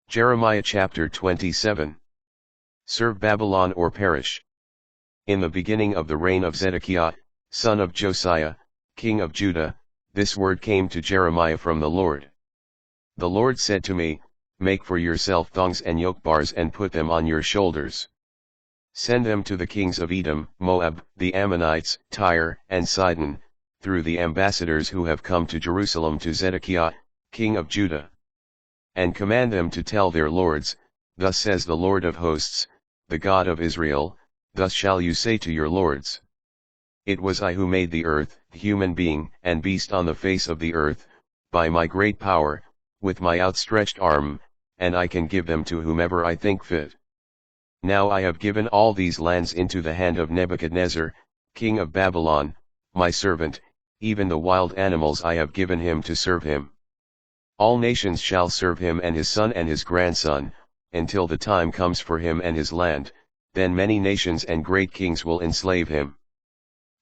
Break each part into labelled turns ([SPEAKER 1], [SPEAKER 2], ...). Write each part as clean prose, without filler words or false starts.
[SPEAKER 1] Jeremiah chapter 27. Serve Babylon or perish. In the beginning of the reign of Zedekiah, son of Josiah, king of Judah, this word came to Jeremiah from the Lord. The Lord said to me, Make for yourself thongs and yoke bars and put them on your shoulders. Send them to the kings of Edom, Moab, the Ammonites, Tyre, and Sidon, through the ambassadors who have come to Jerusalem to Zedekiah, king of Judah. And command them to tell their lords, Thus says the Lord of hosts, the God of Israel, thus shall you say to your lords. It was I who made the earth, human being, and beast on the face of the earth, by my great power, with my outstretched arm, and I can give them to whomever I think fit. Now I have given all these lands into the hand of Nebuchadnezzar, king of Babylon, my servant, even the wild animals I have given him to serve him. All nations shall serve him and his son and his grandson, until the time comes for him and his land, then many nations and great kings will enslave him.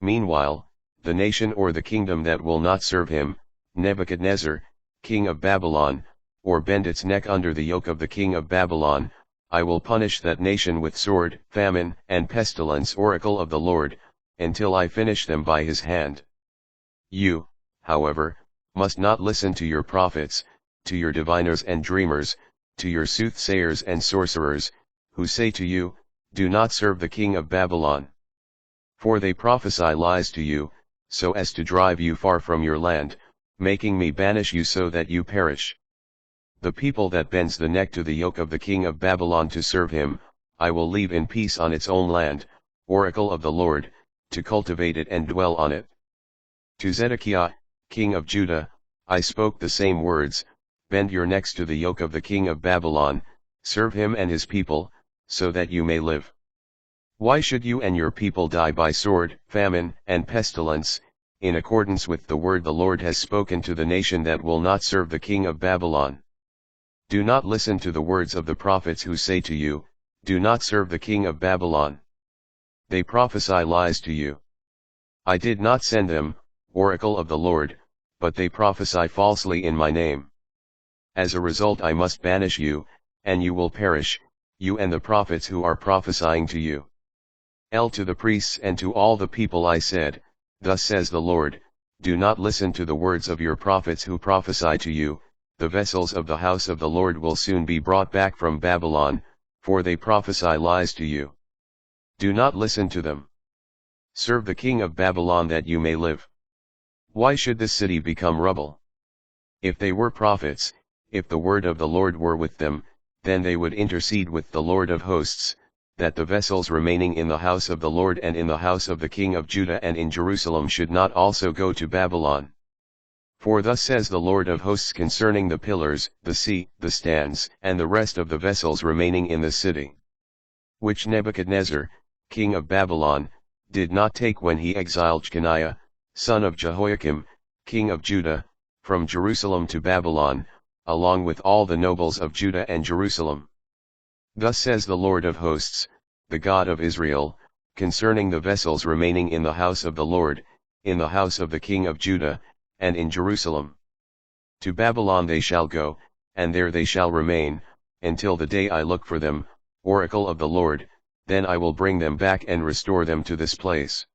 [SPEAKER 1] Meanwhile, the nation or the kingdom that will not serve him, Nebuchadnezzar, king of Babylon, or bend its neck under the yoke of the king of Babylon, I will punish that nation with sword, famine, and pestilence, oracle of the Lord, until I finish them by his hand. You, however, must not listen to your prophets, to your diviners and dreamers, to your soothsayers and sorcerers, who say to you, Do not serve the king of Babylon. For they prophesy lies to you, so as to drive you far from your land, making me banish you so that you perish. The people that bends the neck to the yoke of the king of Babylon to serve him, I will leave in peace on its own land, oracle of the Lord, to cultivate it and dwell on it. To Zedekiah, king of Judah, I spoke the same words, Bend your necks to the yoke of the king of Babylon, serve him and his people, so that you may live. Why should you and your people die by sword, famine, and pestilence, in accordance with the word the Lord has spoken to the nation that will not serve the king of Babylon? Do not listen to the words of the prophets who say to you, Do not serve the king of Babylon. They prophesy lies to you. I did not send them, oracle of the Lord, but they prophesy falsely in my name. As a result I must banish you, and you will perish, you and the prophets who are prophesying to you. To the priests and to all the people I said, Thus says the Lord, Do not listen to the words of your prophets who prophesy to you, the vessels of the house of the Lord will soon be brought back from Babylon, for they prophesy lies to you. Do not listen to them. Serve the king of Babylon that you may live. Why should this city become rubble? If they were prophets, if the word of the Lord were with them, then they would intercede with the Lord of hosts, that the vessels remaining in the house of the Lord and in the house of the king of Judah and in Jerusalem should not also go to Babylon. For thus says the Lord of hosts concerning the pillars, the sea, the stands, and the rest of the vessels remaining in the city, which Nebuchadnezzar, king of Babylon, did not take when he exiled Jeconiah, son of Jehoiakim, king of Judah, from Jerusalem to Babylon, along with all the nobles of Judah and Jerusalem. Thus says the Lord of hosts, the God of Israel, concerning the vessels remaining in the house of the Lord, in the house of the king of Judah, and in Jerusalem. To Babylon they shall go, and there they shall remain, until the day I look for them, oracle of the Lord, then I will bring them back and restore them to this place.